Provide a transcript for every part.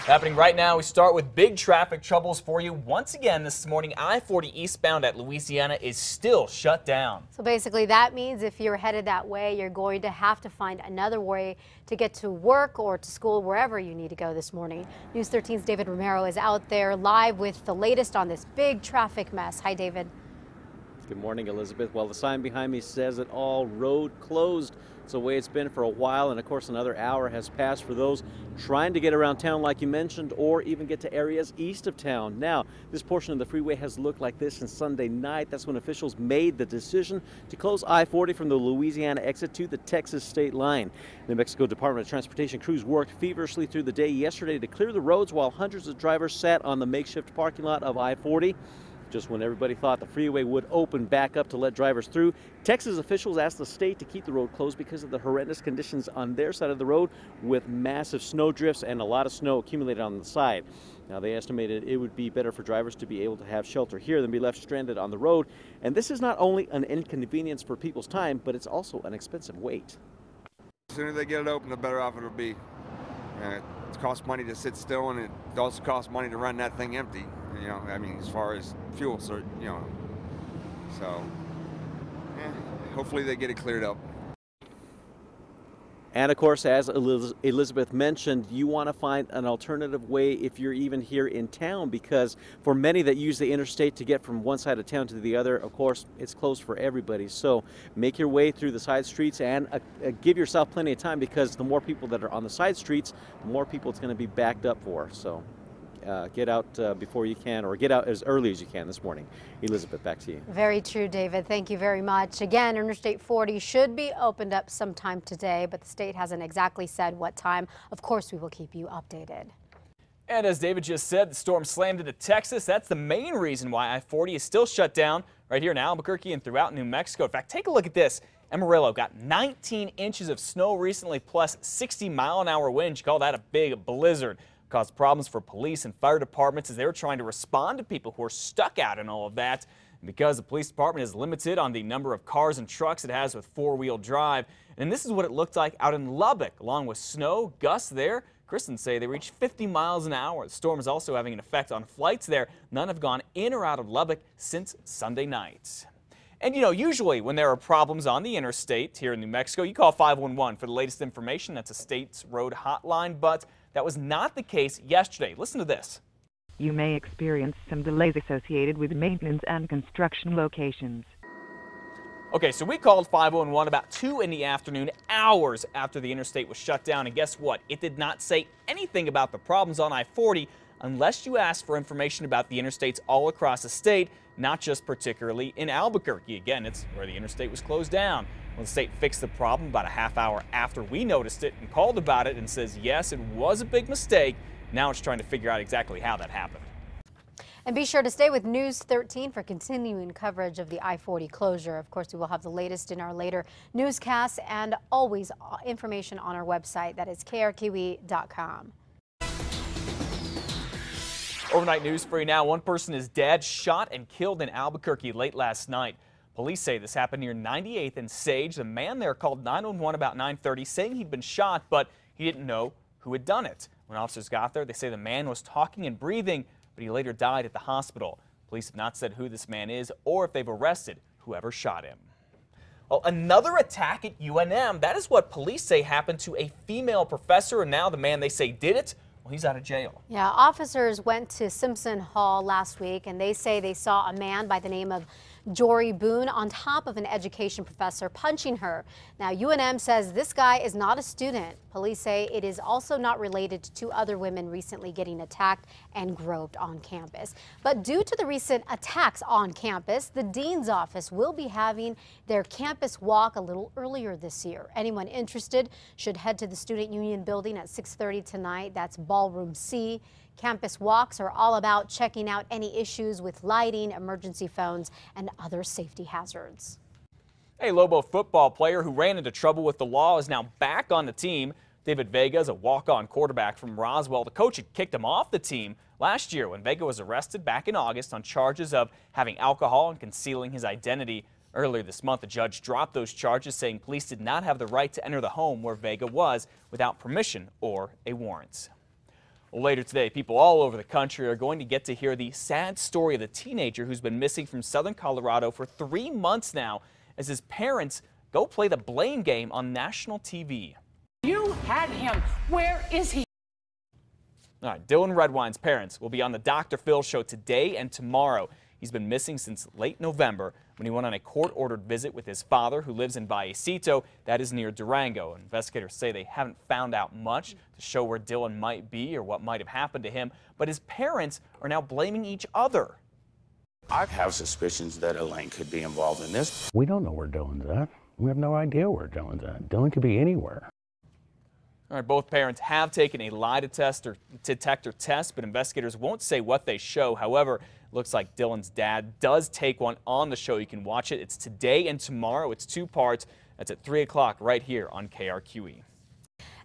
Happening right now, we start with big traffic troubles for you. Once again this morning, I-40 eastbound at Louisiana is still shut down. So basically that means if you're headed that way, you're going to have to find another way to get to work or to school, wherever you need to go this morning. News 13's David Romero is out there live with the latest on this big traffic mess. Hi, David. Good morning, Elizabeth. Well, the sign behind me says it all, road closed. It's the way it's been for a while, and of course another hour has passed for those trying to get around town like you mentioned, or even get to areas east of town. Now, this portion of the freeway has looked like this since Sunday night. That's when officials made the decision to close I-40 from the Louisiana exit to the Texas state line. New Mexico Department of Transportation crews worked feverishly through the day yesterday to clear the roads while hundreds of drivers sat on the makeshift parking lot of I-40. Just when everybody thought the freeway would open back up to let drivers through, Texas officials asked the state to keep the road closed because of the horrendous conditions on their side of the road with massive snow drifts and a lot of snow accumulated on the side. Now, they estimated it would be better for drivers to be able to have shelter here than be left stranded on the road. And this is not only an inconvenience for people's time, but it's also an expensive wait. As soon as they get it open, the better off it'll be. It costs money to sit still, and it also costs money to run that thing empty. You know, I mean, as far as fuel, so hopefully they get it cleared up. And of course, as Elizabeth mentioned, you want to find an alternative way if you're even here in town, because for many that use the interstate to get from one side of town to the other, of course, it's closed for everybody. So make your way through the side streets and give yourself plenty of time, because the more people that are on the side streets, the more people it's going to be backed up for. So get out before you can, or get out as early as you can this morning. Elizabeth, back to you. Very true, David. Thank you very much. Again, Interstate 40 should be opened up sometime today, but the state hasn't exactly said what time. Of course, we will keep you updated. And as David just said, the storm slammed into Texas. That's the main reason why I-40 is still shut down right here in Albuquerque and throughout New Mexico. In fact, take a look at this. Amarillo got 19 inches of snow recently, plus 60-mile-an-hour winds. You call that a big blizzard. Caused problems for police and fire departments as they were trying to respond to people who are stuck out in all of that. And because the police department is limited on the number of cars and trucks it has with four-wheel drive. And this is what it looked like out in Lubbock, along with snow gusts there. Kristen say they reached 50 miles an hour. The storm is also having an effect on flights there. None have gone in or out of Lubbock since Sunday night. And you know, usually when there are problems on the interstate here in New Mexico, you call 511 for the latest information. That's a state's road hotline, but that was not the case yesterday. Listen to this. You may experience some delays associated with maintenance and construction locations. Okay, so we called 511 about 2 in the afternoon, hours after the interstate was shut down. And guess what? It did not say anything about the problems on I-40 unless you asked for information about the interstates all across the state, not just particularly in Albuquerque. Again, it's where the interstate was closed down. Well, the state fixed the problem about a half hour after we noticed it and called about it and says, yes, it was a big mistake. Now it's trying to figure out exactly how that happened. And be sure to stay with News 13 for continuing coverage of the I-40 closure. Of course, we will have the latest in our later newscasts and always information on our website. That is KRQE.com. Overnight news for you now. One person is dead, shot and killed in Albuquerque late last night. Police say this happened near 98th and Sage. The man there called 911 about 9:30 saying he'd been shot, but he didn't know who had done it. When officers got there, they say the man was talking and breathing, but he later died at the hospital. Police have not said who this man is or if they've arrested whoever shot him. Well, another attack at UNM. That is what police say happened to a female professor, and now the man they say did it, well, he's out of jail. Yeah, officers went to Simpson Hall last week, and they say they saw a man by the name of Jory Boone on top of an education professor punching her. Now, UNM says this guy is not a student. Police say it is also not related to 2 other women recently getting attacked and groped on campus. But due to the recent attacks on campus, the dean's office will be having their campus walk a little earlier this year. Anyone interested should head to the Student Union building at 6:30 tonight. That's Ballroom C. Campus walks are all about checking out any issues with lighting, emergency phones, and other safety hazards. A Lobo football player who ran into trouble with the law is now back on the team. David Vega is a walk-on quarterback from Roswell. The coach had kicked him off the team last year when Vega was arrested back in August on charges of having alcohol and concealing his identity. Earlier this month, a judge dropped those charges, saying police did not have the right to enter the home where Vega was without permission or a warrant. Well, later today, people all over the country are going to get to hear the sad story of the teenager who's been missing from southern Colorado for 3 months now as his parents go play the blame game on national TV. You had him. Where is he? All right, Dylan Redwine's parents will be on the Dr. Phil show today and tomorrow. He's been missing since late November when he went on a court-ordered visit with his father, who lives in Vallecito, that is near Durango. Investigators say they haven't found out much to show where Dylan might be or what might have happened to him, but his parents are now blaming each other. I have suspicions that Elaine could be involved in this. We don't know where Dylan's at. We have no idea where Dylan's at. Dylan could be anywhere. All right, both parents have taken a lie detector test, but investigators won't say what they show. However, it looks like Dylan's dad does take one on the show. You can watch it. It's today and tomorrow. It's 2 parts. That's at 3 o'clock right here on KRQE.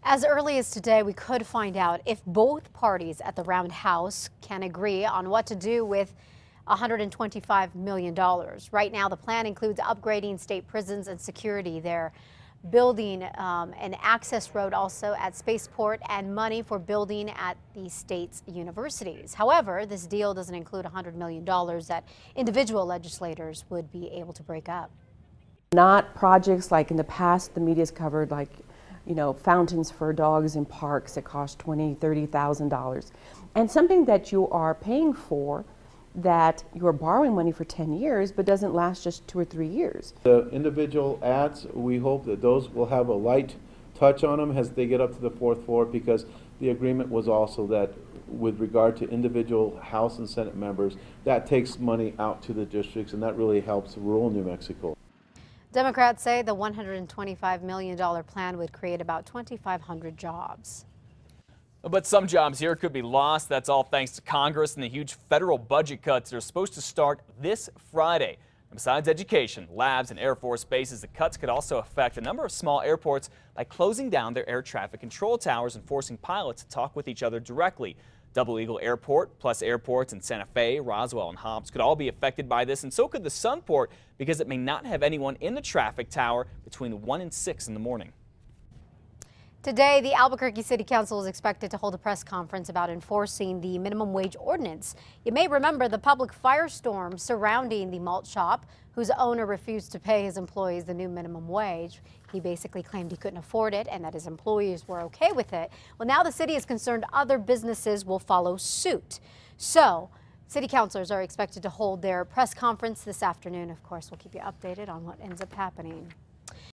As early as today, we could find out if both parties at the Round House can agree on what to do with $125 million. Right now, the plan includes upgrading state prisons and security there, building an access road also at Spaceport, and money for building at the state's universities. However, this deal doesn't include $100 million that individual legislators would be able to break up. Not projects like in the past the media's covered, like, you know, fountains for dogs in parks that cost $20,000, $30,000, and something that you are paying for that you are borrowing money for 10 years but doesn't last just 2 or 3 years. The individual ads, we hope that those will have a light touch on them as they get up to the 4th floor, because the agreement was also that with regard to individual House and Senate members, that takes money out to the districts, and that really helps rural New Mexico. Democrats say the $125 million plan would create about 2,500 jobs. But some jobs here could be lost. That's all thanks to Congress and the huge federal budget cuts that are supposed to start this Friday. And besides education, labs, and Air Force bases, the cuts could also affect a number of small airports by closing down their air traffic control towers and forcing pilots to talk with each other directly. Double Eagle Airport, plus airports in Santa Fe, Roswell, and Hobbs could all be affected by this, and so could the Sunport, because it may not have anyone in the traffic tower between 1 and 6 in the morning. Today, the Albuquerque City Council is expected to hold a press conference about enforcing the minimum wage ordinance. You may remember the public firestorm surrounding the malt shop, whose owner refused to pay his employees the new minimum wage. He basically claimed he couldn't afford it and that his employees were okay with it. Well, now the city is concerned other businesses will follow suit. So, city councilors are expected to hold their press conference this afternoon. Of course, we'll keep you updated on what ends up happening.